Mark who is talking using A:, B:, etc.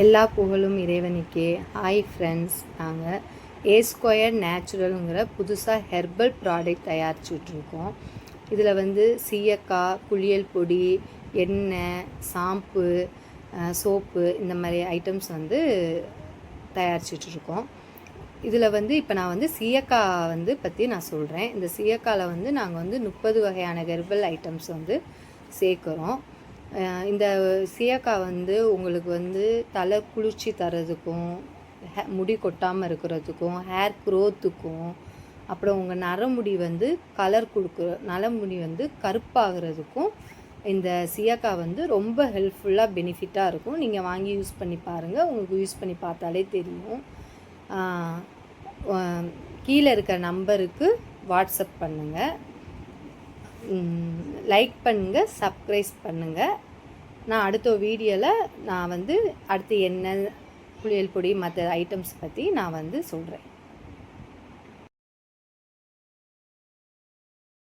A: எல்லா புகழும் இறைவனுக்கே. ஹாய் ஃப்ரெண்ட்ஸ், நாங்கள் A² நேச்சுரலுங்கிற புதுசாக ஹெர்பல் ப்ராடக்ட் தயாரிச்சுட்ருக்கோம். இதில் வந்து சீயக்காய், குளியல் பொடி, எண்ணெய், ஷாம்பு, சோப்பு இந்த மாதிரி ஐட்டம்ஸ் வந்து தயாரிச்சிட்ருக்கோம். இதில் வந்து இப்போ நான் வந்து சீயக்காய் வந்து பற்றி நான் சொல்கிறேன். இந்த சீயக்காயில் வந்து நாங்கள் வந்து 30 வகையான ஹெர்பல் ஐட்டம்ஸ் வந்து சேர்க்குறோம். இந்த சீயக்காய் வந்து உங்களுக்கு வந்து தலை குளிர்ச்சி தரதுக்கும், முடி கொட்டாமல் இருக்கிறதுக்கும், ஹேர் க்ரோத்துக்கும், அப்புறம் உங்கள் நரமுடி வந்து கலர் நரமுடி வந்து கருப்பாகிறதுக்கும் இந்த சீயக்காய் வந்து ரொம்ப ஹெல்ப்ஃபுல்லாக பெனிஃபிட்டாக இருக்கும். நீங்கள் வாங்கி யூஸ் பண்ணி பாருங்கள், உங்களுக்கு யூஸ் பண்ணி பார்த்தாலே தெரியும். கீழே இருக்கிற நம்பருக்கு வாட்ஸ்அப் பண்ணுங்கள், லைக் பண்ணுங்கள், சப்ஸ்கிரைப் பண்ணுங்கள். நான் அடுத்த வீடியோவில் நான் வந்து அடுத்து என்ன குளியல் பொடி மற்ற ஐட்டம்ஸ் பற்றி நான் வந்து சொல்கிறேன்.